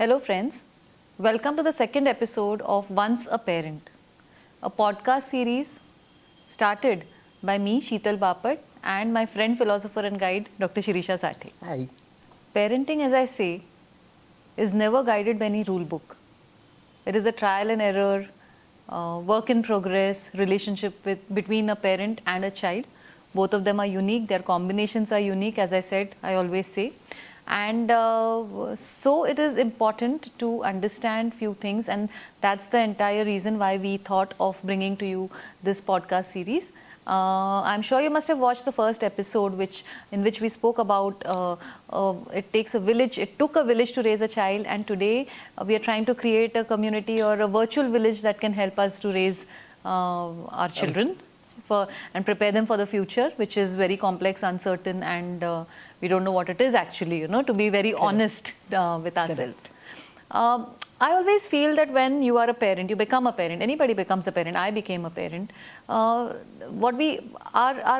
Hello, friends. Welcome to the second episode of Once a Parent, a podcast series started by me, Sheetal Bapat, and my friend, philosopher, and guide, Dr. Shirisha Sathe. Hi. Parenting, as I say, is never guided by any rule book. It is a trial and error, work in progress relationship between a parent and a child. Both of them are unique, their combinations are unique, as I said, I always say. And so it is important to understand few things, and that's the entire reason why we thought of bringing to you this podcast series. I'm sure you must have watched the first episode, in which we spoke about it took a village to raise a child, and today we are trying to create a community or a virtual village that can help us to raise our children and prepare them for the future, which is very complex, uncertain, and we don't know what it is actually, to be very honest with ourselves. I always feel that when you are a parent, you become a parent, anybody becomes a parent, I became a parent, our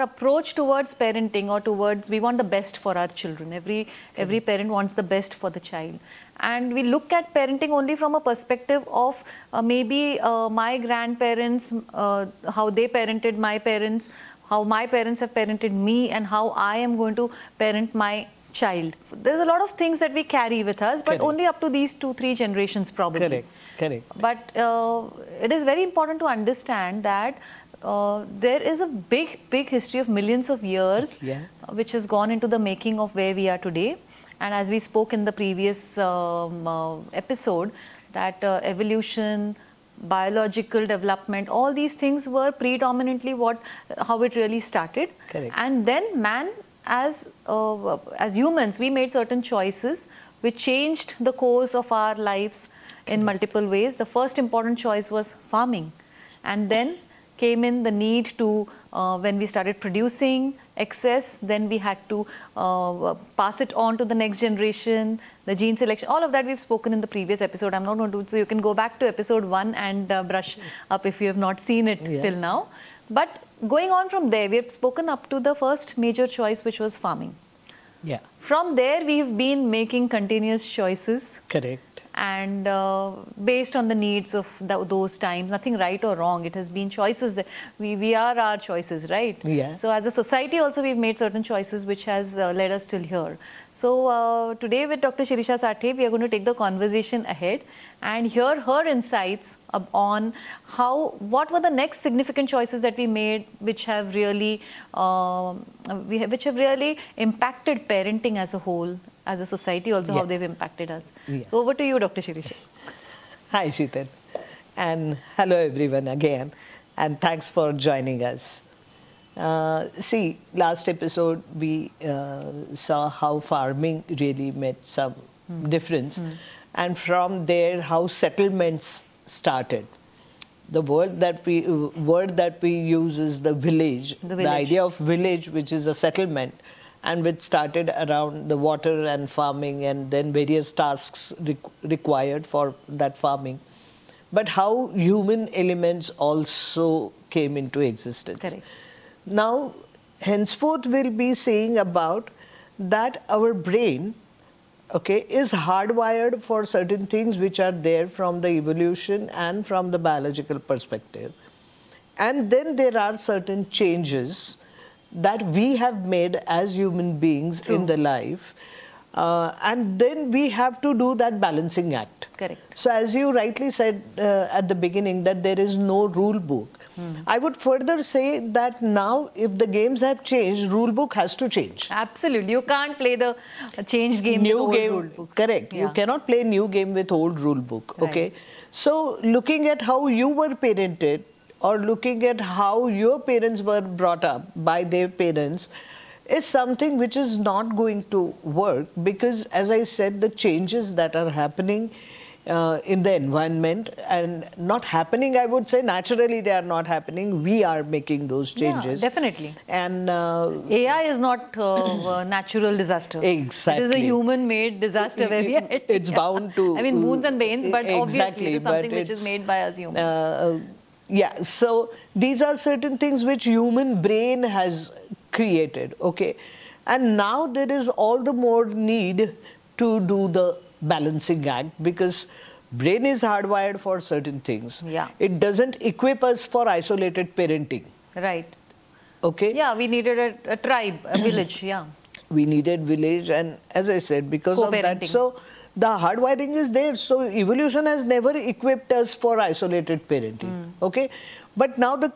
approach towards parenting we want the best for our children. Every parent wants the best for the child. And we look at parenting only from a perspective of maybe my grandparents, how they parented my parents, how my parents have parented me, and how I am going to parent my child. There's a lot of things that we carry with us, but only up to these 2-3 generations probably. Correct. But it is very important to understand that there is a big history of millions of years which has gone into the making of where we are today. And as we spoke in the previous episode, that evolution, biological development, all these things were predominantly how it really started. Correct. And then man, as humans, we made certain choices which changed the course of our lives in multiple ways. The first important choice was farming, and then came in the need to, when we started producing excess, then we had to pass it on to the next generation, the gene selection, all of that we've spoken in the previous episode. I'm not going to do it, so you can go back to episode 1 and brush up if you have not seen it till now. But going on from there, we have spoken up to the first major choice, which was farming. Yeah. From there, we've been making continuous choices. Correct. And based on the needs of those times, nothing right or wrong. It has been choices that we are our choices, right? Yeah. So as a society also, we've made certain choices which has led us till here. So today with Dr. Shirisha Sathe, we are going to take the conversation ahead and hear her insights on what were the next significant choices that we made, which have really impacted parenting as a whole, as a society also, how they've impacted us. So over to you, Dr. Shirisha. Hi, Sheetal. And hello, everyone, again. And thanks for joining us. See, last episode, we saw how farming really made some difference. And from there, how settlements started. The word that we use is the village. The idea of village, which is a settlement, and which started around the water and farming, and then various tasks required for that farming. But how human elements also came into existence. Correct. Now, henceforth, we'll be saying about that our brain, is hardwired for certain things which are there from the evolution and from the biological perspective. And then there are certain changes that we have made as human beings in the life. And then we have to do that balancing act. Correct. So as you rightly said at the beginning, that there is no rule book. I would further say that now, if the games have changed, rule book has to change. Absolutely. You can't play the changed game New with game, old rule books. correct. You cannot play new game with old rule book. Okay. So looking at how you were parented, or looking at how your parents were brought up by their parents, is something which is not going to work, because, as I said, the changes that are happening in the environment, and not happening, I would say, naturally they are not happening. We are making those changes. Yeah, definitely. And AI is not a natural disaster. Exactly. It is a human-made disaster where we are. It's bound to. I mean, moons and banes, but obviously exactly, it is something which is made by us humans. Yeah, so these are certain things which human brain has created, and now there is all the more need to do the balancing act because brain is hardwired for certain things. Yeah. It doesn't equip us for isolated parenting. Right. Okay? Yeah, we needed a tribe, a village. Yeah. We needed village, and as I said, because of that, Co-parenting. so the hardwiring is there. So evolution has never equipped us for isolated parenting. Okay? But now the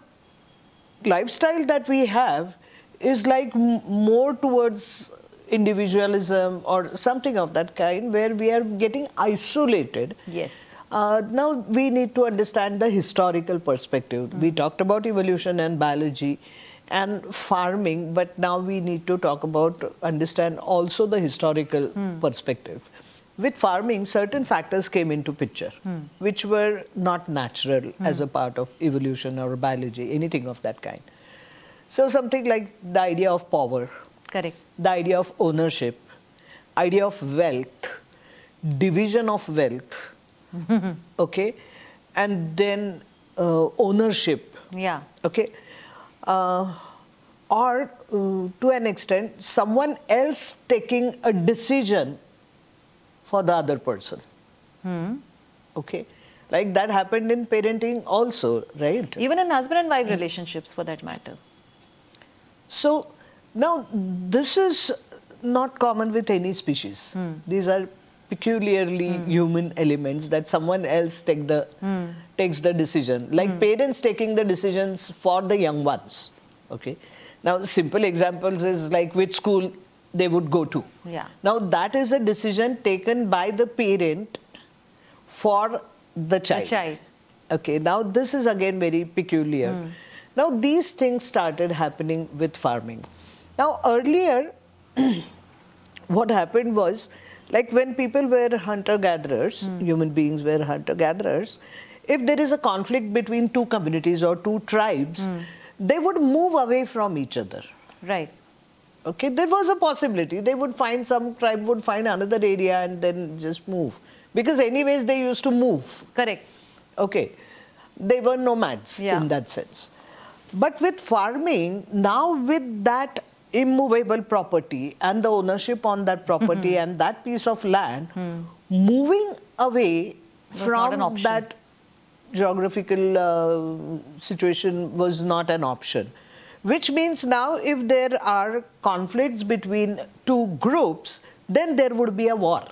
lifestyle that we have is like more towards individualism or something of that kind, where we are getting isolated. Yes. Now we need to understand the historical perspective. We talked about evolution and biology and farming, but now we need to talk about, understand also the historical perspective. With farming, certain factors came into picture, which were not natural as a part of evolution or biology, anything of that kind. So something like the idea of power, Correct. the idea of ownership, idea of wealth, division of wealth, okay, and then ownership, Yeah. okay, or to an extent, someone else taking a decision for the other person, okay, like that happened in parenting also, right? Even in husband and wife relationships, for that matter. So now this is not common with any species. These are peculiarly human elements that someone else takes the decision, like parents taking the decisions for the young ones. Okay. Now simple examples is like which school they would go to. Yeah. Now that is a decision taken by the parent for the child. The child. Okay, now this is again very peculiar. Now these things started happening with farming. Now earlier, what happened was, like when people were hunter-gatherers, human beings were hunter-gatherers, if there is a conflict between two communities or two tribes, they would move away from each other. Right. Okay, there was a possibility. They would find, some tribe would find another area and then just move. Because anyways, they used to move. Correct. Okay, they were nomads in that sense. But with farming, now with that immovable property and the ownership on that property and that piece of land, moving away from that geographical situation was not an option. Which means now if there are conflicts between two groups, then there would be a war.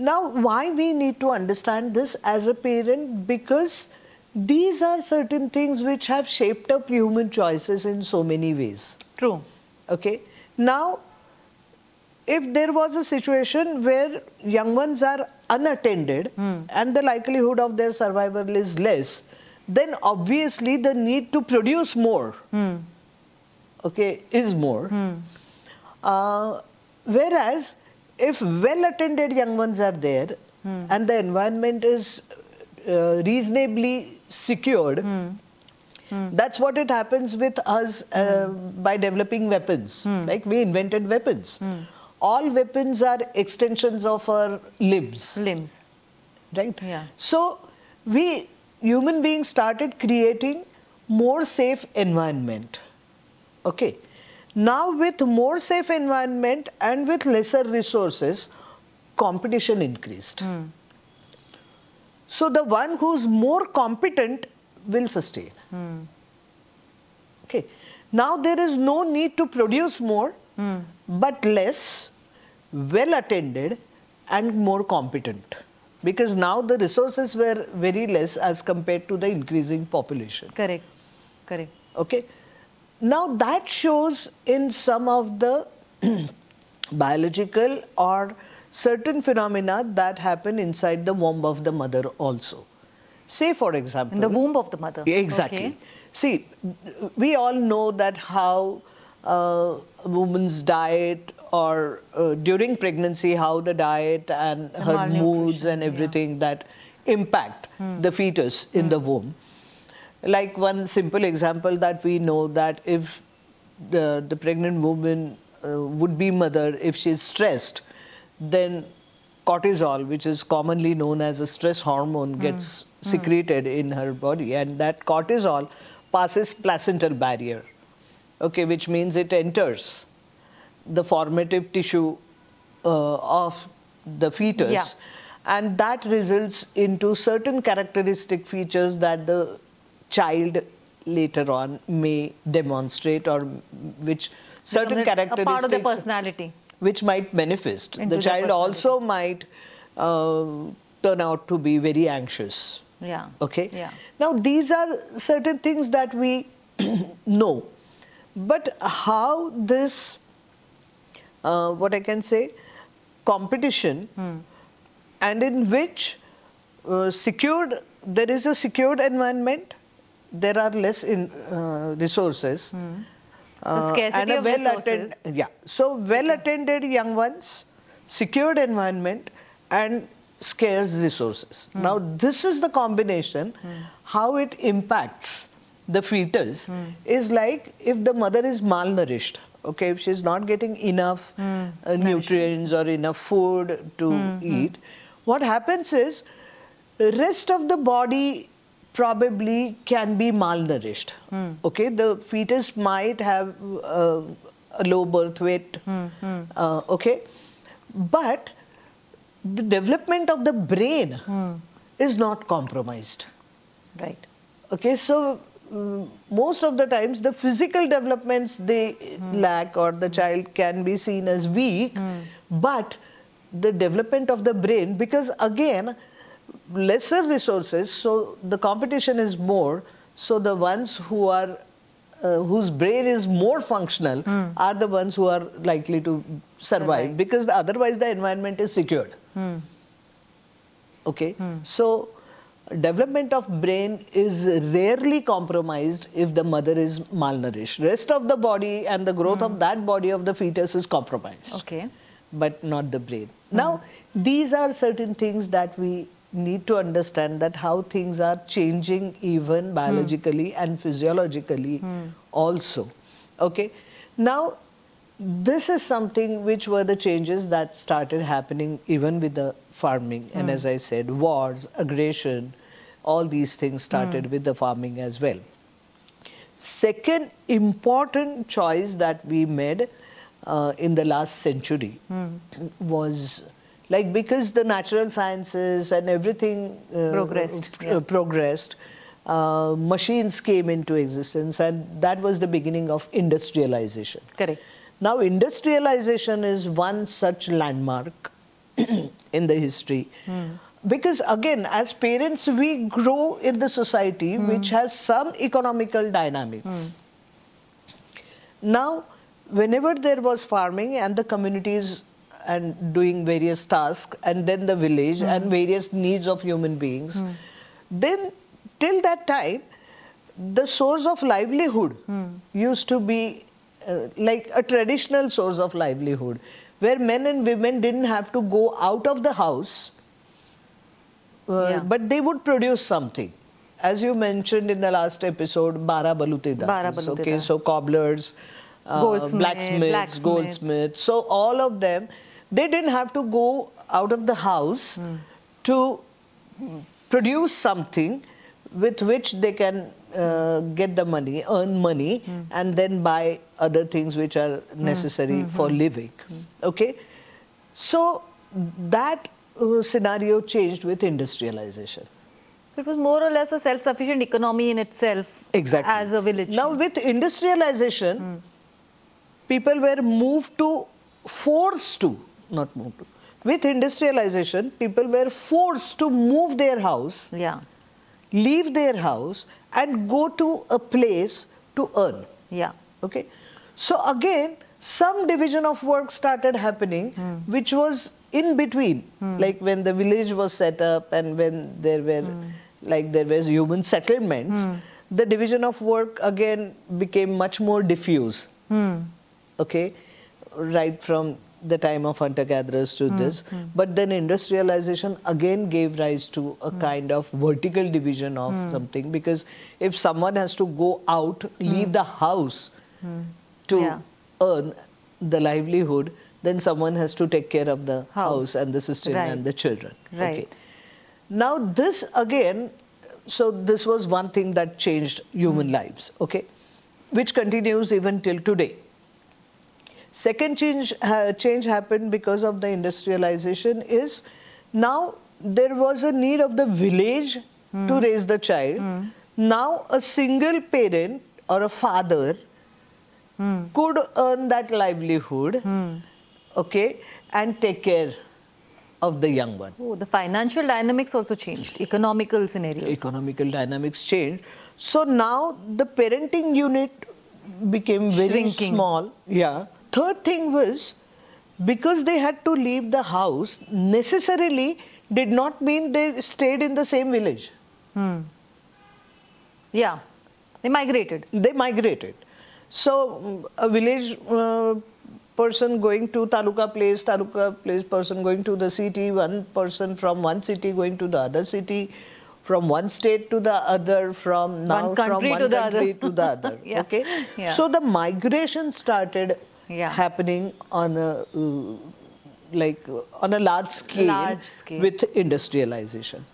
Now, why we need to understand this as a parent? Because these are certain things which have shaped up human choices in so many ways. True. Okay. Now, if there was a situation where young ones are unattended and the likelihood of their survival is less, then obviously the need to produce more, okay, is more. Whereas, if well-attended young ones are there and the environment is reasonably secured, that's what it happens with us by developing weapons. Like we invented weapons. All weapons are extensions of our limbs. Limbs. Right? Yeah. So, we human beings started creating more safe environment. Okay. Now with more safe environment and with lesser resources, competition increased. So the one who's more competent will sustain. Okay. Now there is no need to produce more, but less, well attended and more competent. Because now the resources were very less as compared to the increasing population. Correct. Correct. Okay. Now that shows in some of the biological or certain phenomena that happen inside the womb of the mother also. Say for example. In the womb of the mother. Exactly. Okay. See, we all know that how a woman's diet or during pregnancy, how the diet and her moods and everything that impact the fetus in the womb. Like one simple example that we know, that if the pregnant woman would-be mother, if she's stressed, then cortisol, which is commonly known as a stress hormone, gets secreted in her body, and that cortisol passes placental barrier, okay, which means it enters the formative tissue of the fetus. Yeah. And that results into certain characteristic features that the child later on may demonstrate, or which certain Becomes characteristics a part of their personality. which might manifest. Into The their child personality. also might turn out to be very anxious. Yeah. Okay? Yeah. Now, these are certain things that we know. But how this, what I can say, competition, and in which there is a secured environment, there are less resources. The scarcity of resources. So well-attended young ones, secured environment, and scarce resources. Now, this is the combination. How it impacts the fetus is like if the mother is malnourished. Okay, if she's not getting enough nutrients or enough food to eat, what happens is rest of the body probably can be malnourished. Okay, the fetus might have a low birth weight. Okay, but the development of the brain is not compromised. Right. Okay, so most of the times the physical developments they lack, or the child can be seen as weak, but the development of the brain, because again, lesser resources, so the competition is more, so the ones who are whose brain is more functional are the ones who are likely to survive, because otherwise the environment is secured. Okay, so development of brain is rarely compromised if the mother is malnourished. Rest of the body and the growth of that body of the fetus is compromised. Okay. But not the brain. Now, these are certain things that we need to understand, that how things are changing even biologically and physiologically also. Okay. Now, this is something which were the changes that started happening even with the farming. And as I said, wars, aggression, all these things started with the farming as well. Second important choice that we made in the last century was, like, because the natural sciences and everything progressed, machines came into existence, and that was the beginning of industrialization. Correct. Now, industrialization is one such landmark in the history. Because again, as parents, we grow in the society which has some economical dynamics. Now, whenever there was farming and the communities and doing various tasks, and then the village and various needs of human beings, then till that time, the source of livelihood used to be like a traditional source of livelihood, where men and women didn't have to go out of the house, but they would produce something. As you mentioned in the last episode, bara balutedar. Okay, so cobblers, blacksmiths, goldsmiths. So all of them, they didn't have to go out of the house to produce something with which they can get the money, earn money, and then buy other things which are necessary for living. Okay, so that scenario changed with industrialization. So it was more or less a self-sufficient economy in itself. Exactly. As a village. Now, with industrialization, people were forced to, not moved to. With industrialization, people were forced to move their house, leave their house, and go to a place to earn. Okay. So again, some division of work started happening, which was in between, like when the village was set up and when there were, like there was human settlements, the division of work again became much more diffuse. Okay, right from the time of hunter-gatherers to this. But then industrialization again gave rise to a kind of vertical division of something, because if someone has to go out, leave the house to earn the livelihood, then someone has to take care of the house and the system and the children. Okay. Now this again, so this was one thing that changed human lives, okay, which continues even till today. Second change happened because of the industrialization is now there was a need of the village to raise the child. Now a single parent or a father could earn that livelihood, okay, and take care of the young one. Oh, the financial dynamics also changed, economical scenarios. Economical dynamics changed. So now the parenting unit became very Shrinking. small. Yeah. Third thing was, because they had to leave the house, necessarily did not mean they stayed in the same village. Yeah, they migrated. They migrated. So a village person going to taluka place person going to the city, one person from one city going to the other city, from one state to the other, from One country to the other. to the other. Yeah. Okay. Yeah. So the migration started Yeah. happening on a on a large scale, with industrialization.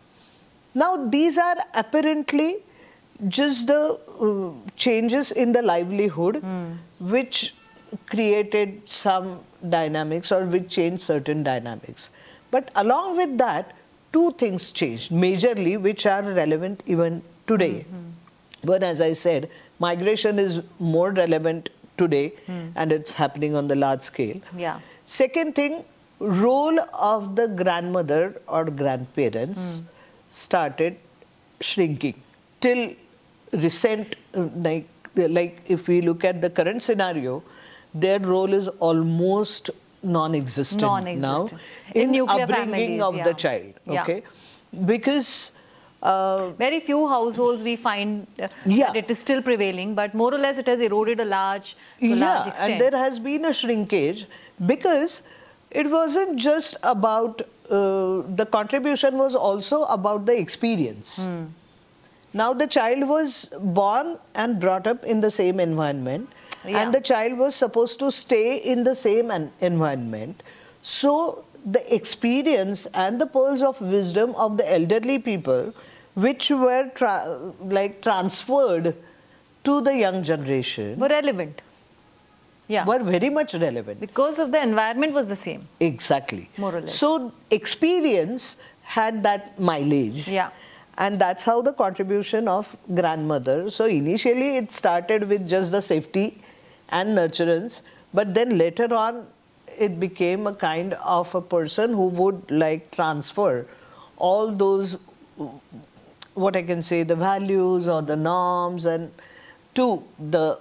Now these are apparently just the changes in the livelihood which created some dynamics or which changed certain dynamics. But along with that, two things changed majorly which are relevant even today. One, as I said, migration is more relevant today and it's happening on the large scale. Yeah. Second thing, role of the grandmother or grandparents started shrinking. Till recent, like if we look at the current scenario, their role is almost non-existent now In nuclear upbringing families, of yeah. the child. Okay, because very few households we find Yeah. that it is still prevailing, but more or less it has eroded to a large extent. and there has been a shrinkage because it wasn't just about the contribution was also about the experience. Now the child was born and brought up in the same environment, and the child was supposed to stay in the same environment. So the experience and the pearls of wisdom of the elderly people, which were transferred to the young generation, Were relevant. Yeah. were very much relevant. Because of the environment was the same. Exactly. More or less. So experience had that mileage. Yeah. And that's how the contribution of grandmother. So initially it started with just the safety and nurturance, but then later on it became a kind of a person who would transfer all those, what I can say, the values or the norms and to the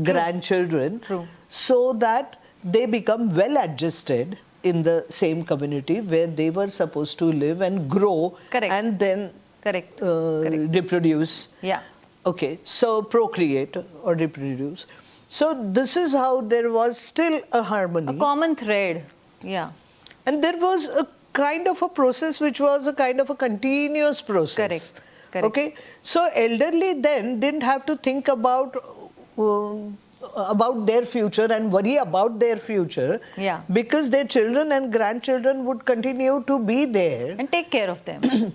grandchildren. True. So that they become well adjusted in the same community where they were supposed to live and grow. Correct. And then Correct. reproduce. Yeah. Okay, so procreate or reproduce. So this is how there was still a harmony. A common thread. Yeah. And there was a kind of a process which was a kind of a continuous process. Correct. Correct. Okay, so elderly then didn't have to think about their future and worry about their future. Yeah. Because their children and grandchildren would continue to be there. And take care of them.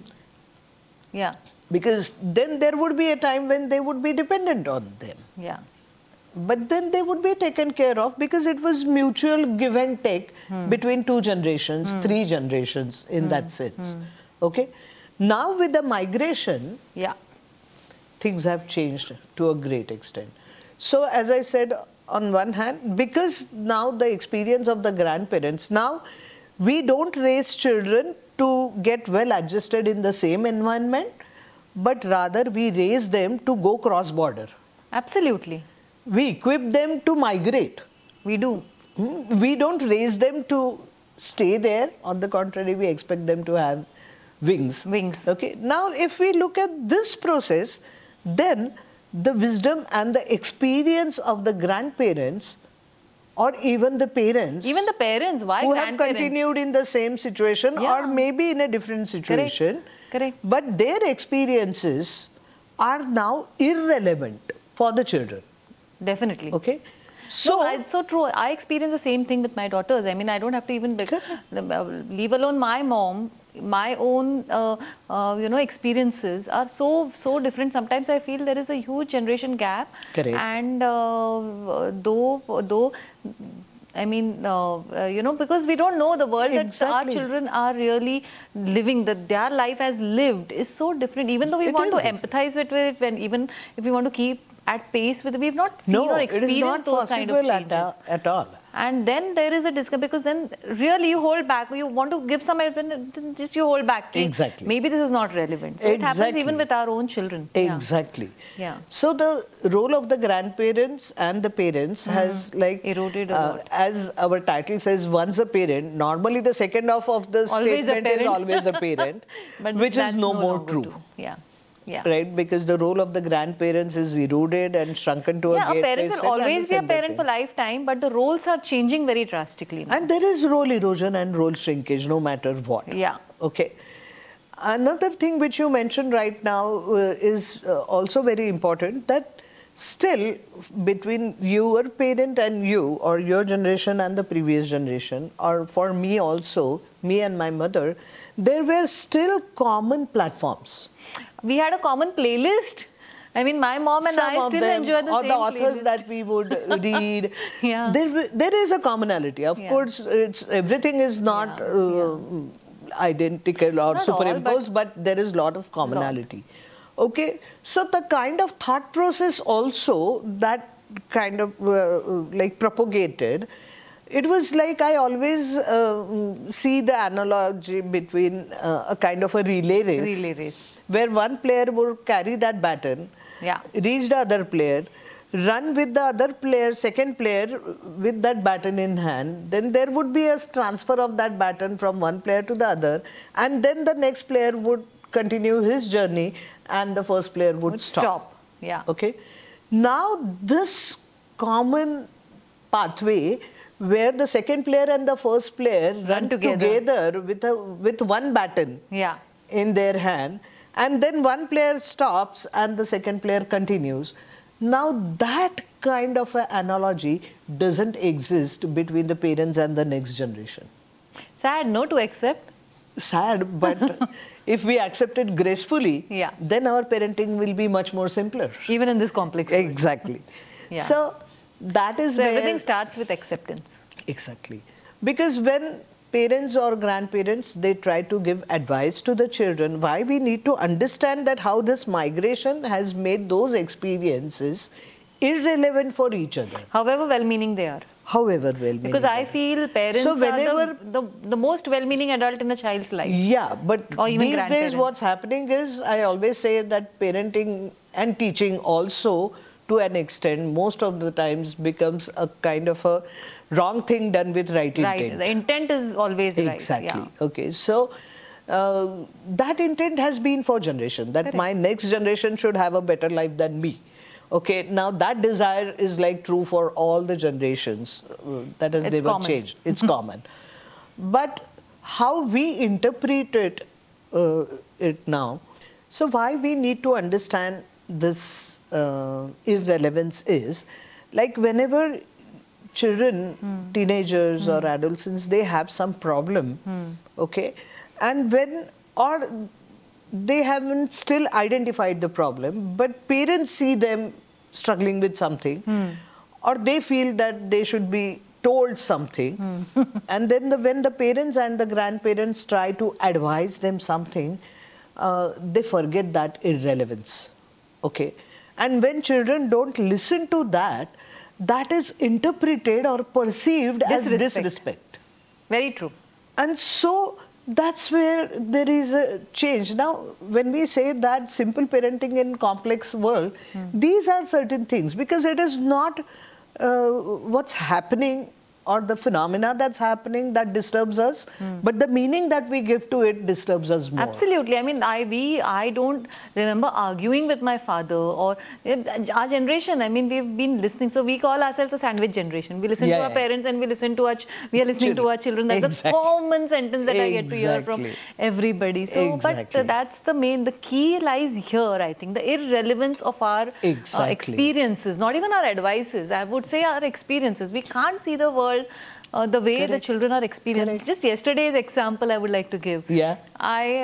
Yeah. Because then there would be a time when they would be dependent on them. Yeah. But then they would be taken care of because it was mutual give and take between two generations, three generations in that sense. Okay. Now with the migration, Yeah. things have changed to a great extent. So as I said, on one hand, because now the experience of the grandparents, now we don't raise children to get well adjusted in the same environment, but rather we raise them to go cross border. Absolutely. We equip them to migrate. We do. We don't raise them to stay there. On the contrary, we expect them to have wings. Wings. Okay. Now, if we look at this process, then the wisdom and the experience of the grandparents or even the parents Even the parents, why who have grandparents? continued in the same situation Yeah. or maybe in a different situation, Correct. but their experiences are now irrelevant for the children. Definitely. Okay. So, it's so true. I experience the same thing with my daughters. I mean, I don't have to even leave alone my mom. My own, experiences are so different. Sometimes I feel there is a huge generation gap. Correct. And though, I mean, because we don't know the world that our Exactly. children are really living, that their life has lived is so different. Even though we It want to is. empathize with it, even if we want to keep at pace with it, we've not seen No, or it is experienced not those kind of possible changes. at all. And then there is a disconnect, because then really you hold back. You want to give some advice, then just you hold back. Exactly. Maybe this is not relevant. So it happens even Exactly. with our own children. Yeah. Exactly. Yeah. So the role of the grandparents and the parents has like Eroded a lot. as our title says, once a parent. Normally, the second half of the Always a statement is parent. always a parent, But which that's is no more longer true. Yeah. Yeah. Right, because the role of the grandparents is eroded and shrunken to Yeah, a a parent will always be a parent for life. lifetime, but the roles are changing very drastically now. And there is role erosion and role shrinkage, no matter what. Yeah. Okay. Another thing which you mentioned right now is also very important, that still between your parent and you, or your generation and the previous generation, or for me also, me and my mother, there were still common platforms. We had a common playlist. I mean, my mom and Some I of still them, enjoy the or same the authors playlist. that we would read. Yeah. There is a commonality. Of Yeah. course, everything is not identical or Not superimposed, but there is a lot of commonality. Okay, so the kind of thought process also that kind of like propagated, it was like I always see the analogy between a kind of a relay race, where one player would carry that baton, Yeah. reach the other player, run with the other player, second player with that baton in hand. Then there would be a transfer of that baton from one player to the other, and then the next player would continue his journey and the first player would stop. Yeah. Okay. Now this common pathway where the second player and the first player run together with one baton Yeah. in their hand, and then one player stops and the second player continues. Now that kind of an analogy doesn't exist between the parents and the next generation. Sad, no, to accept. Sad, but if we accept it gracefully, Yeah. then our parenting will be much more simpler. Even in this complex world. Exactly. Yeah. So that is So where everything starts with acceptance. exactly, because when parents or grandparents, they try to give advice to the children, why we need to understand that how this migration has made those experiences irrelevant for each other, However well-meaning they are. however well-meaning. Because I feel parents So are whenever- the most well-meaning adult in a child's life. Yeah, but Or even these days grandparents. what's happening is, I always say that parenting and teaching also, to an extent, most of the times becomes a kind of a wrong thing done with right Right. intent. The intent is always right. Exactly. Yeah. Okay. So that intent has been for generation, that my next generation should have a better life than me. Okay. Now that desire is like true for all the generations. That has It's never common. changed. It's common. But how we interpret it now. So why we need to understand this irrelevance is, like whenever children, teenagers or adolescents, they have some problem, okay, and or they haven't still identified the problem, but parents see them struggling with something, or they feel that they should be told something, and then when the parents and the grandparents try to advise them something, they forget that irrelevance, okay. And when children don't listen to that, that is interpreted or perceived as disrespect. Very true. And so that's where there is a change. Now, when we say that simple parenting in complex world, these are certain things, because it is not what's happening or the phenomena that's happening that disturbs us, but the meaning that we give to it disturbs us more. Absolutely. I mean, I don't remember arguing with my father, or our generation. I mean, we've been listening. So we call ourselves a sandwich generation. We listen to our parents and we listen to we are listening to our children. That's a common sentence that I get to hear from everybody. So, but that's the key lies here, I think, the irrelevance of our experiences, not even our advices. I would say our experiences. We can't see the world the way the children are experiencing. Just yesterday's example I would like to give. Yeah.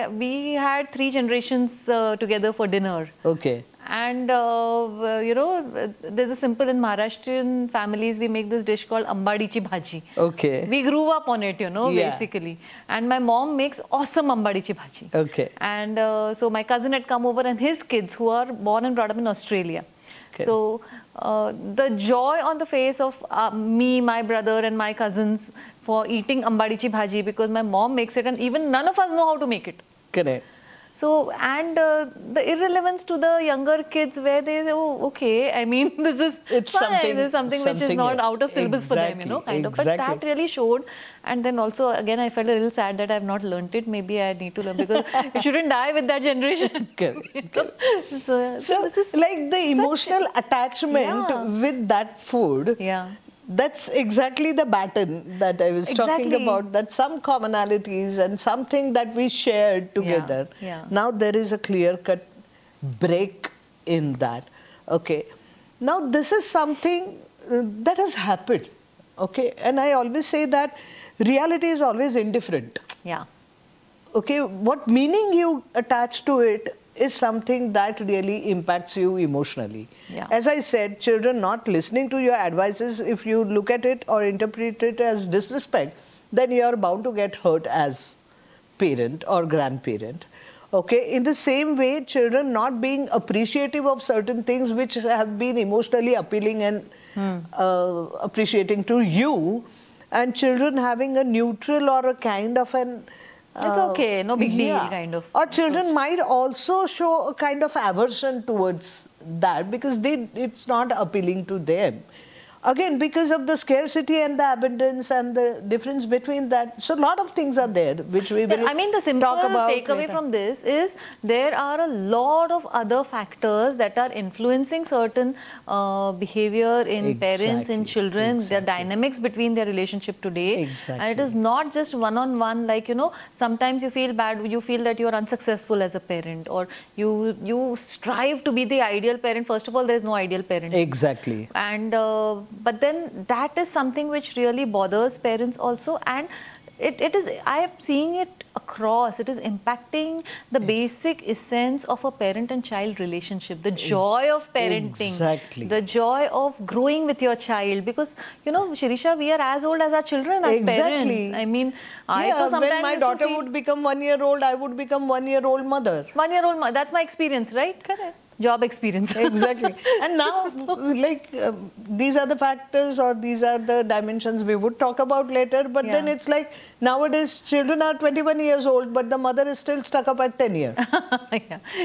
We had 3 generations together for dinner. Okay. And there's a simple, in Maharashtrian families we make this dish called ambadichi bhaji. Okay. We grew up on it, Yeah. basically. And my mom makes awesome ambadichi bhaji. Okay. And so my cousin had come over, and his kids, who are born and brought up in Australia. Okay. So the joy on the face of me, my brother and my cousins for eating ambadichi bhaji, because my mom makes it and even none of us know how to make it. Correct. So, and the irrelevance to the younger kids, where they say, oh, okay, I mean, this is It's fine, this is something which is not else. out of syllabus for them, kind of. But that really showed. And then also, again, I felt a little sad that I have not learnt it. Maybe I need to learn, because you shouldn't die with that generation. Correct. So this is like the emotional attachment with that food. Yeah. That's exactly the pattern that I was talking about, that some commonalities and something that we shared together. Yeah. Now there is a clear-cut break in that. Okay. Now this is something that has happened. Okay. And I always say that reality is always indifferent. Yeah. Okay. What meaning you attach to it is something that really impacts you emotionally. Yeah. As I said, children not listening to your advices, if you look at it or interpret it as disrespect, then you are bound to get hurt as parent or grandparent. Okay, in the same way, children not being appreciative of certain things which have been emotionally appealing and appreciating to you, and children having a neutral or a kind of an it's okay, no big deal, kind of. Or children might also show a kind of aversion towards that because it's not appealing to them. Again, because of the scarcity and the abundance and the difference between that. So a lot of things are there which we will I mean, the simple talk about takeaway later. from this is there are a lot of other factors that are influencing certain behavior in parents, in children, the dynamics between their relationship today. And it is not just one-on-one, like, sometimes you feel bad, you feel that you are unsuccessful as a parent, or you strive to be the ideal parent. First of all, there is no ideal parent. Exactly. And but then that is something which really bothers parents also, and it is, I am seeing it across, it is impacting the basic essence of a parent and child relationship, the joy of parenting, the joy of growing with your child, because Shirisha, we are as old as our children as parents. I mean, I sometimes when my daughter would become 1 year old, I would become 1 year old mother. 1 year old mother, that's my experience, right? Correct. Job experience. Exactly. And now, these are the factors or these are the dimensions we would talk about later. But then it's like nowadays children are 21 years old, but the mother is still stuck up at 10 years.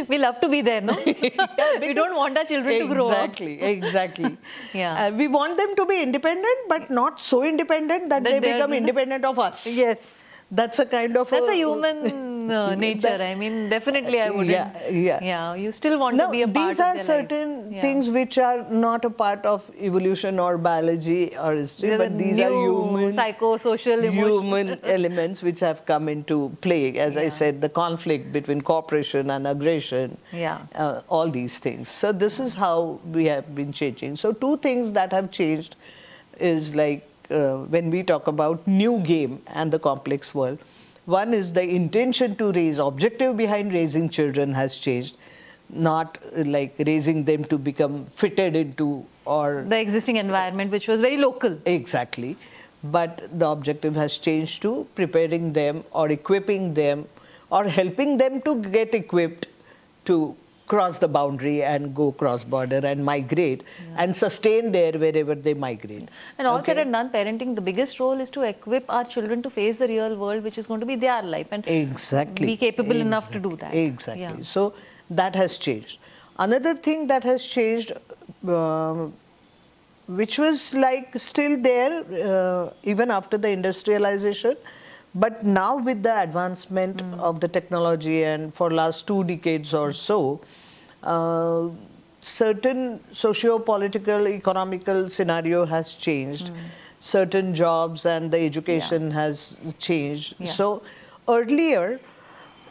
We love to be there, no? We don't want our children to grow up. Exactly. We want them to be independent, but not so independent that they become independent of us. Yes. That's a kind of a human nature. I mean, definitely I wouldn't. Yeah, you still want to be a part of their lives. These are certain things which are not a part of evolution or biology or history, but these are human, psychosocial, human elements which have come into play. As I said, the conflict between cooperation and aggression, all these things. So this is how we have been changing. So two things that have changed is like, when we talk about new game and the complex world, one is the intention to raise, objective behind raising children has changed, not like raising them to become fitted into or the existing environment, which was very local. Exactly. But the objective has changed to preparing them or equipping them or helping them to get equipped to cross the boundary and go cross border and migrate and sustain there wherever they migrate. And all said and done, parenting, the biggest role is to equip our children to face the real world, which is going to be their life, and be capable enough to do that. Exactly. So that has changed. Another thing that has changed, which was like still there even after the industrialization, but now with the advancement of the technology and for last 2 decades or so, certain socio-political, economical scenario has changed. Certain jobs and the education has changed. So earlier,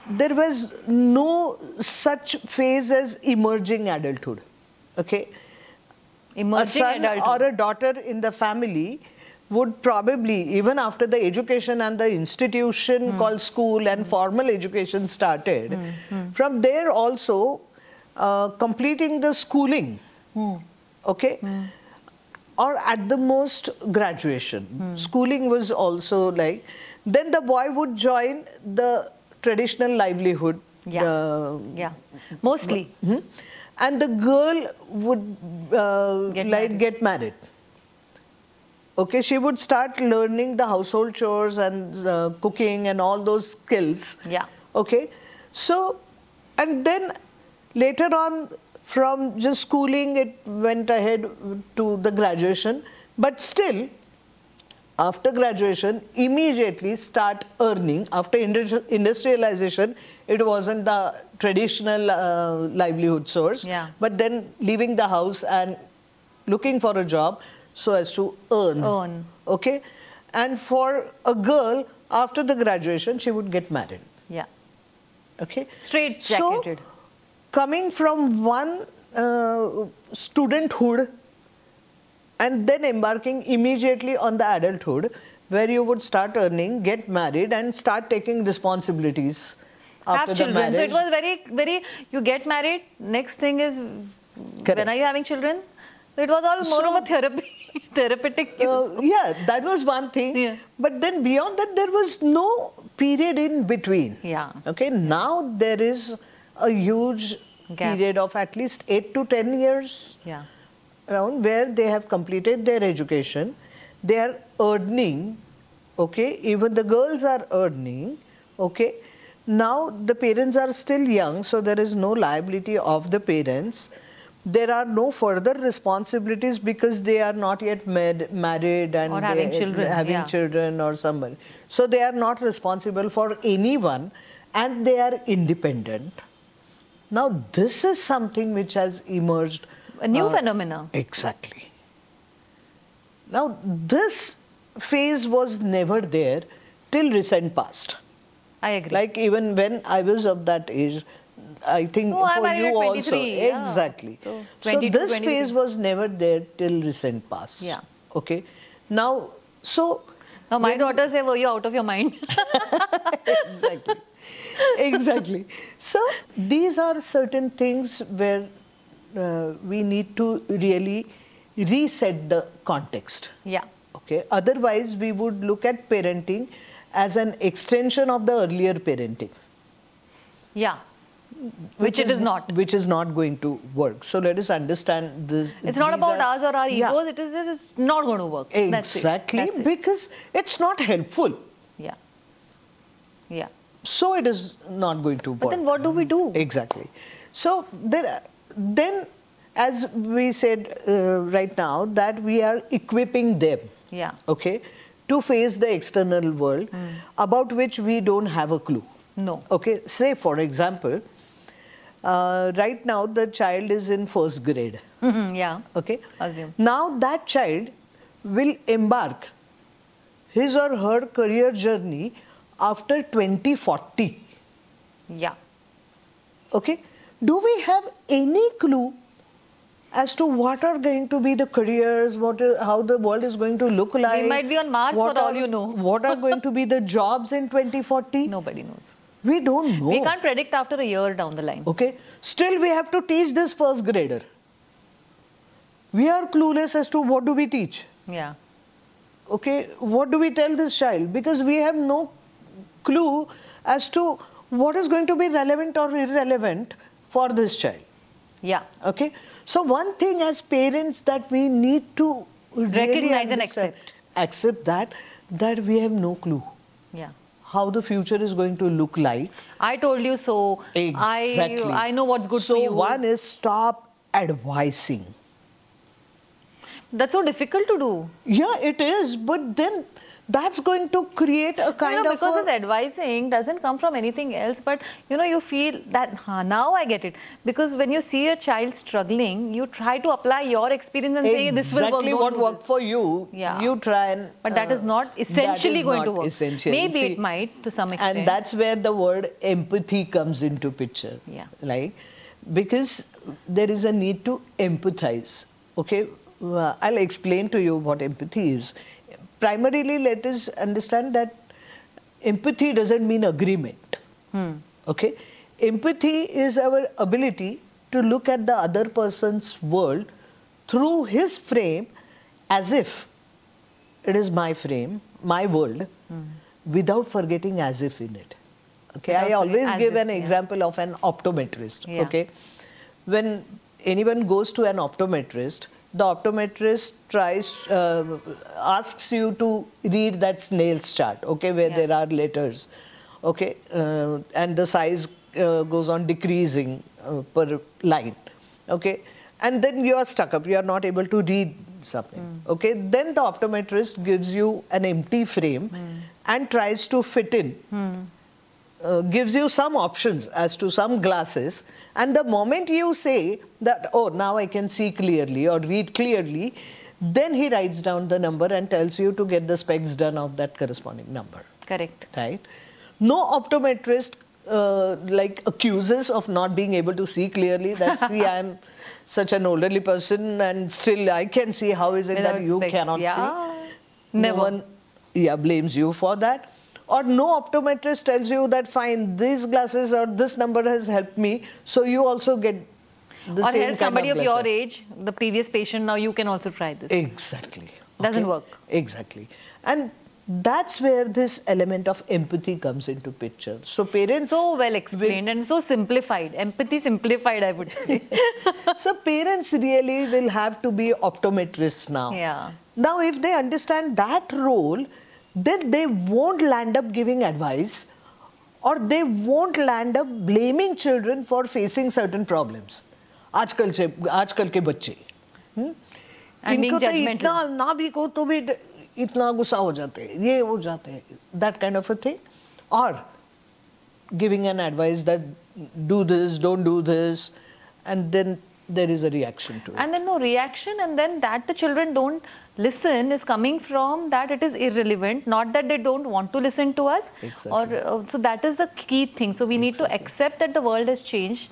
there was no such phase as emerging adulthood. Okay, emerging a son adulthood or a daughter in the family would probably, even after the education and the institution called school and formal education started, from there also completing the schooling, okay, or at the most graduation. Schooling was also like, then the boy would join the traditional livelihood. Yeah. Mostly. And the girl would get married. Okay, she would start learning the household chores and cooking and all those skills. Yeah. Okay, so, and then later on, from just schooling, it went ahead to the graduation. But still, after graduation, immediately start earning. After industrialization, it wasn't the traditional livelihood source. Yeah. But then leaving the house and looking for a job so as to earn. Okay? And for a girl, after the graduation, she would get married. Yeah. Okay? Straight jacketed. So, coming from one studenthood and then embarking immediately on the adulthood, where you would start earning, get married, and start taking responsibilities after Have children. the marriage. So it was very, you get married, next thing is, when are you having children? It was all more of a therapeutic use. Yeah, that was one thing. Yeah. But then beyond that, there was no period in between. Yeah. Okay, now there is a huge period of at least 8 to 10 years. Yeah. Around where they have completed their education, they are earning, okay, even the girls are earning, okay. Now the parents are still young, so there is no liability of the parents. There are no further responsibilities because they are not yet married and or having children or somebody. So they are not responsible for anyone and they are independent. Now this is something which has emerged. A new phenomena. Exactly. Now, this phase was never there till recent past. I agree. Like even when I was of that age, I think I'm for married you at also. 23, yeah. Exactly. So, So 22, this 23. phase was never there till recent past. Yeah. Okay. Now, so. Now my daughters say, "Oh, you're out of your mind." Exactly. Exactly. So these are certain things where we need to really reset the context. Yeah. Okay. Otherwise, we would look at parenting as an extension of the earlier parenting. Yeah. Which it is not. Which is not going to work. So let us understand this. It's not about us or our egos. Yeah. It is just, it's not going to work. Exactly. That's it. Because it's not helpful. Yeah. Yeah. So it is not going to work. But then what do we do? Exactly. So then, as we said right now, that we are equipping them, Yeah. okay, to face the external world about which we don't have a clue. No. Okay, say for example, right now the child is in first grade. Yeah. Okay. Assume. Now that child will embark his or her career journey after 2040. Yeah. Okay. Do we have any clue as to what are going to be the careers, how the world is going to look like? We might be on Mars for all you know. What are going to be the jobs in 2040? Nobody knows. We don't know. We can't predict after a year down the line. Okay. Still we have to teach this first grader. We are clueless as to what do we teach. Yeah. Okay. What do we tell this child? Because we have no clue as to what is going to be relevant or irrelevant for this child. Yeah. Okay. So one thing as parents that we need to really Recognize and understand, accept. Accept that we have no clue Yeah. how the future is going to look like. I told you so. Exactly. I know what's good for you. So one is stop advising. That's so difficult to do. Yeah, it is. But then that's going to create a kind of because this advising doesn't come from anything else, but you feel that now I get it, because when you see a child struggling, you try to apply your experience and say this will work. Exactly what worked for you. Yeah. You try and. But that is not essentially going to work. Maybe it might to some extent. And that's where the word empathy comes into picture. Yeah. Like, because there is a need to empathize. Okay, I'll explain to you what empathy is. Primarily, let us understand that empathy doesn't mean agreement. Okay? Empathy is our ability to look at the other person's world through his frame as if it is my frame, my world, without forgetting as if in it. Okay, I always give an example of an optometrist. Yeah. Okay, when anyone goes to an optometrist, the optometrist asks you to read that snail's chart, okay, where there are letters, okay, and the size goes on decreasing per line, okay, and then you are stuck up, you are not able to read something, okay, then the optometrist gives you an empty frame and tries to fit in. Gives you some options as to some glasses, and the moment you say that, oh, now I can see clearly or read clearly, then he writes down the number and tells you to get the specs done of that corresponding number. Correct. Right? No optometrist like accuses of not being able to see clearly. That, see, I am such an elderly person and still I can see. How is it that you specs, cannot see? Never. No one blames you for that. Or no optometrist tells you that, fine, these glasses or this number has helped me, so you also get the or same help somebody kind of of your age, the previous patient, now you can also try this. Exactly. Doesn't work. Exactly. And that's where this element of empathy comes into picture. So parents... So well explained and so simplified. Empathy simplified, I would say. So parents really will have to be optometrists now. Yeah. Now, if they understand that role, then they won't land up giving advice, or they won't land up blaming children for facing certain problems. आजकल के बच्चे And being इनको तो judgmental. इतना ना भी को तो भी इतना गुस्सा हो जाते हैं, ये हो जाते हैं, that kind of a thing, or giving an advice that do this, don't do this, and then there is a reaction to it. And then no reaction, and then that the children don't listen is coming from that it is irrelevant, not that they don't want to listen to us. Exactly. Or so that is the key thing. So we need to accept that the world has changed.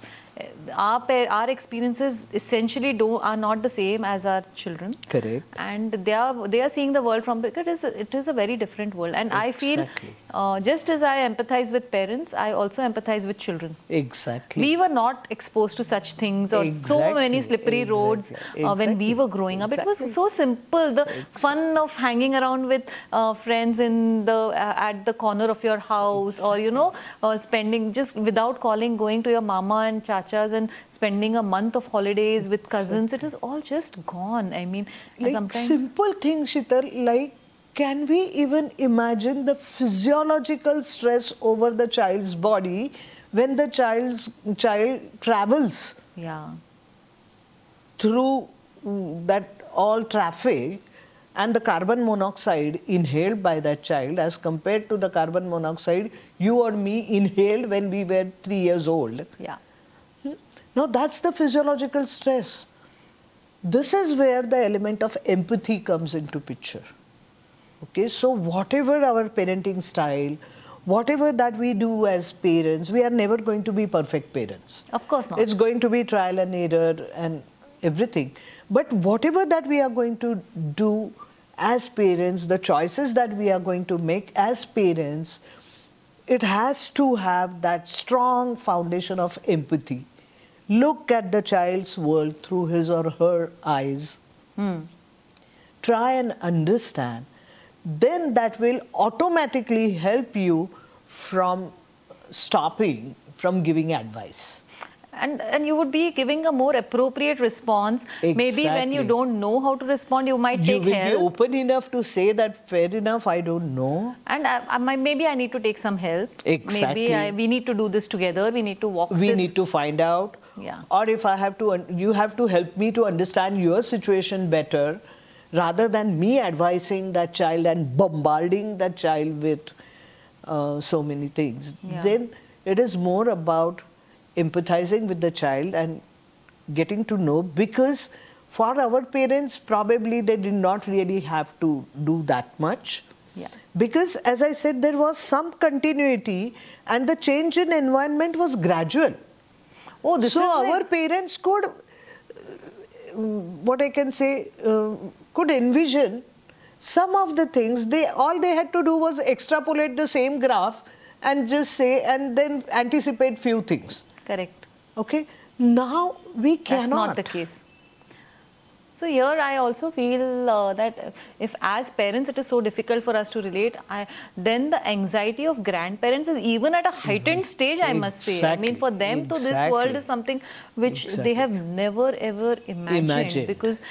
Our experiences essentially are not the same as our children. Correct. And they are seeing the world from, because it is a very different world. And I feel just as I empathize with parents, I also empathize with children. Exactly. We were not exposed to such things or so many slippery roads when we were growing up. It was so simple. The fun of hanging around with friends in at the corner of your house, or spending just without calling, going to your mama and chachas and spending a month of holidays with cousins. It is all just gone. I mean, like sometimes simple things, Sheetal, like, can we even imagine the physiological stress over the child's body when the child travels through that all traffic, and the carbon monoxide inhaled by that child as compared to the carbon monoxide you or me inhaled when we were 3 years old. Yeah. Now that's the physiological stress. This is where the element of empathy comes into picture. Okay, so whatever our parenting style, whatever that we do as parents, we are never going to be perfect parents. Of course not. It's going to be trial and error and everything. But whatever that we are going to do as parents, the choices that we are going to make as parents, it has to have that strong foundation of empathy. Look at the child's world through his or her eyes. Try and understand. Then that will automatically help you from stopping from giving advice. And you would be giving a more appropriate response. Exactly. Maybe when you don't know how to respond, you might take help. You will be open enough to say that, fair enough, I don't know. And maybe I need to take some help. Exactly. Maybe we need to do this together. We need to walk We this. need to find out. Yeah. Or if I have to, you have to help me to understand your situation better, rather than me advising that child and bombarding that child with so many things. Yeah. Then it is more about empathizing with the child and getting to know, because for our parents probably they did not really have to do that much. Yeah. Because as I said, there was some continuity and the change in environment was gradual. Oh, this so is our like... parents could, what I can say, could envision some of the things. All they had to do was extrapolate the same graph and just say, and then anticipate few things. Correct. Okay. Now we cannot. That's not the case. So here I also feel that if as parents it is so difficult for us to relate, then the anxiety of grandparents is even at a heightened stage, I must say. I mean, for them, to this world is something which they have never ever imagined. Because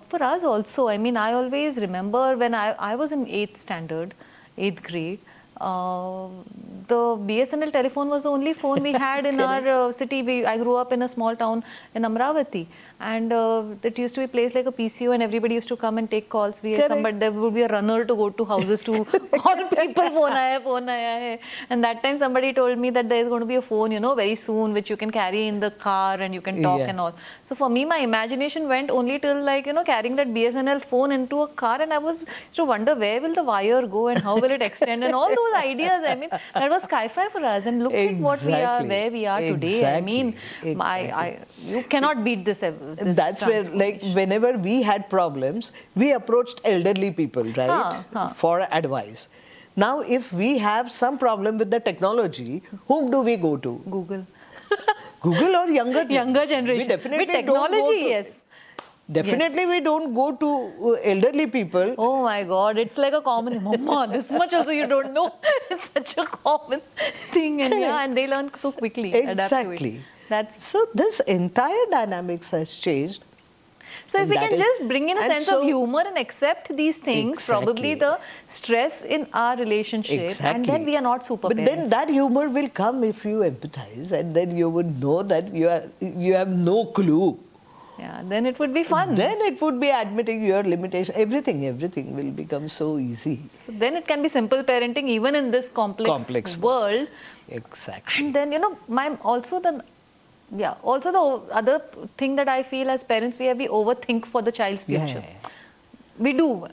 for us also, I mean, I always remember when I was in 8th standard, 8th grade, the BSNL telephone was the only phone we had in our city. I grew up in a small town in Amravati, and it used to be placed like a PCO, and everybody used to come and take calls. There would be a runner to go to houses to call people, phone aaya hai. And that time somebody told me that there is going to be a phone, very soon, which you can carry in the car and you can talk and all. So for me, my imagination went only till carrying that BSNL phone into a car, and I was to wonder where will the wire go and how will it extend and all those ideas. I mean, that was sci-fi for us, and look at what we are, where we are today. I mean, you cannot beat this. That's where, like, whenever we had problems, we approached elderly people, right, for advice. Now, if we have some problem with the technology, whom do we go to? Google. Google or younger generation. We definitely with technology, yes. Definitely, we don't go to elderly people. Oh my God, it's like a common, Mama, this much also you don't know. It's such a common thing, and they learn so quickly. Exactly. So this entire dynamics has changed. So if we can just bring in a sense of humor and accept these things, probably the stress in our relationship, and then we are not super But parents. then that humor will come if you empathize, and then you would know that you have no clue. Yeah, then it would be fun. Then it would be admitting your limitation. Everything will become so easy. So then it can be simple parenting even in this complex world. Exactly. And then, also the other thing that I feel as parents, we overthink for the child's future. We do.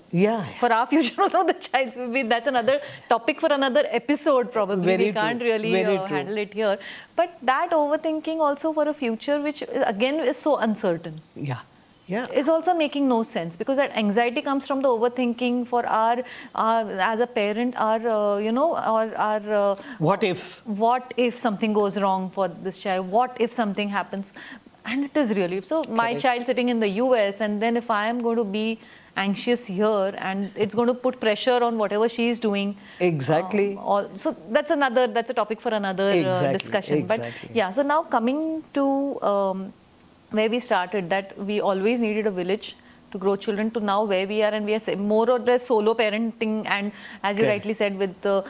For our future also, the child's, that's another topic for another episode probably. We can't really handle it here. But that overthinking also for a future which again is so uncertain. Is also making no sense, because that anxiety comes from the overthinking for our as a parent, what if something goes wrong for this child, what if something happens, and it is really so. My child sitting in the US, and then if I am going to be anxious here, and it's going to put pressure on whatever she is doing. So that's a topic for another discussion. But so now coming to where we started, that we always needed a village to grow children, to now where we are, and we are more or less solo parenting, and as you rightly said, with the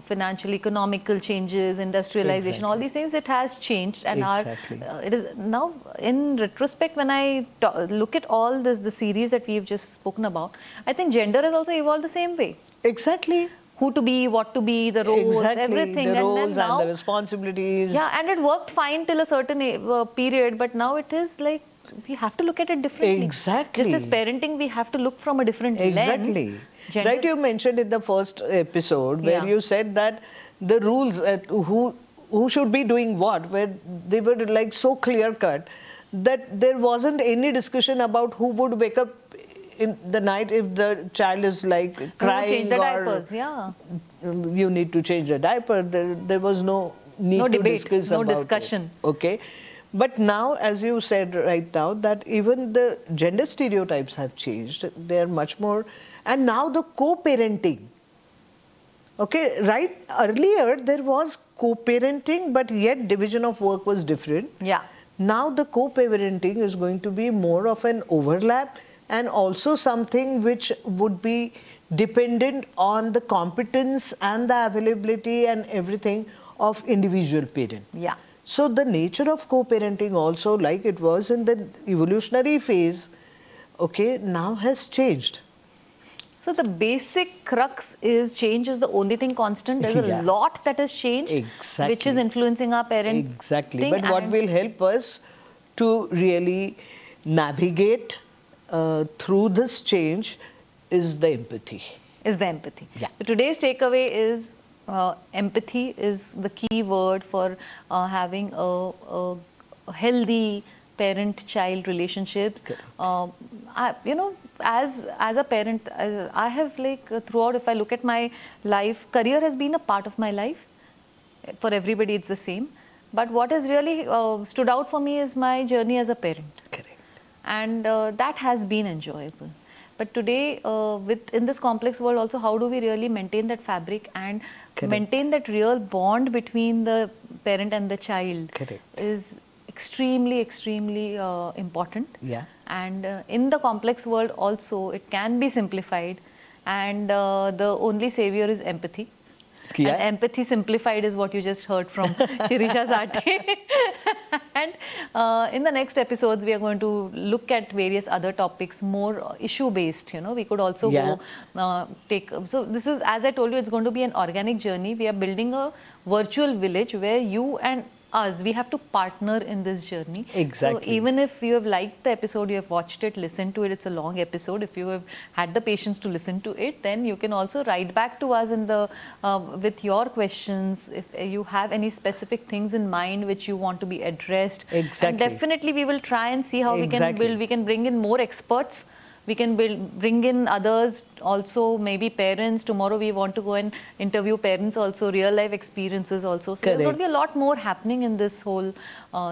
financial, economical changes, industrialization, all these things, it has changed, and it is now in retrospect when I look at all the series that we've just spoken about, I think gender has also evolved the same way. Who to be, what to be, the roles, everything. The roles and then now, and the responsibilities. And it worked fine till a certain period, but now it is like we have to look at it differently. Just as parenting, we have to look from a different lens. Like you mentioned in the first episode, where you said that the rules, who should be doing what, where they were like so clear cut that there wasn't any discussion about who would wake up in the night if the child is like crying, change the diapers, you need to change the diaper. There was no need to debate, discuss no about discussion. But now, as you said right now, that even the gender stereotypes have changed. They are much more, and now the co-parenting. Right? Earlier there was co-parenting, but yet division of work was different. Now the co-parenting is going to be more of an overlap, and also something which would be dependent on the competence and the availability and everything of individual parent. So the nature of co-parenting also, like it was in the evolutionary phase, now has changed. So the basic crux is change is the only thing constant. There's a lot that has changed, which is influencing our parenting. But what will help us to really navigate through this change is the empathy. So today's takeaway is empathy is the key word for having a healthy parent-child relationships. As a parent, I have throughout, if I look at my life, career has been a part of my life. For everybody, it's the same. But what has really stood out for me is my journey as a parent. Correct. And that has been enjoyable. But today, in this complex world also, how do we really maintain that fabric and Correct. maintain that real bond between the parent and the child? Correct. Is extremely, extremely important. Yeah. And in the complex world also, it can be simplified, and the only savior is empathy. Yeah. And empathy simplified is what you just heard from Shirisha Sathe. And in the next episodes, we are going to look at various other topics, more issue-based. We could also Yeah. go take. So this is, as I told you, it's going to be an organic journey. We are building a virtual village where you and us, we have to partner in this journey. Exactly. So even if you have liked the episode, you have watched it, listened to it, it's a long episode. If you have had the patience to listen to it, then you can also write back to us in the with your questions. If you have any specific things in mind which you want to be addressed, Exactly. and definitely we will try and see how we can Exactly. build. We can bring in more experts. We can bring in others also, maybe parents. Tomorrow we want to go and interview parents also, real life experiences also. So there's going to be a lot more happening in this whole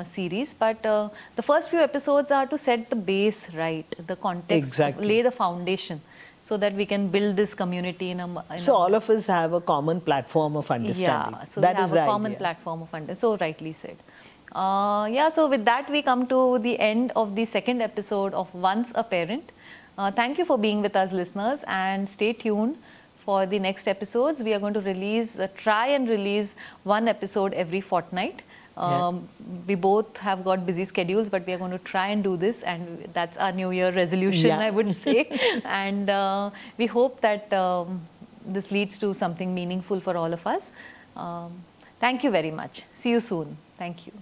series. But the first few episodes are to set the base right, the context, Exactly. lay the foundation, so that we can build this community in a. So all of us have a common platform of understanding. Yeah, so That we is have a the common idea. platform of understanding. So rightly said. Yeah, so with that we come to the end of the second episode of Once a Parent. Thank you for being with us, listeners, and stay tuned for the next episodes. We are going to try and release one episode every fortnight. We both have got busy schedules, but we are going to try and do this, and that's our New Year resolution, I would say. And we hope that this leads to something meaningful for all of us. Thank you very much. See you soon. Thank you.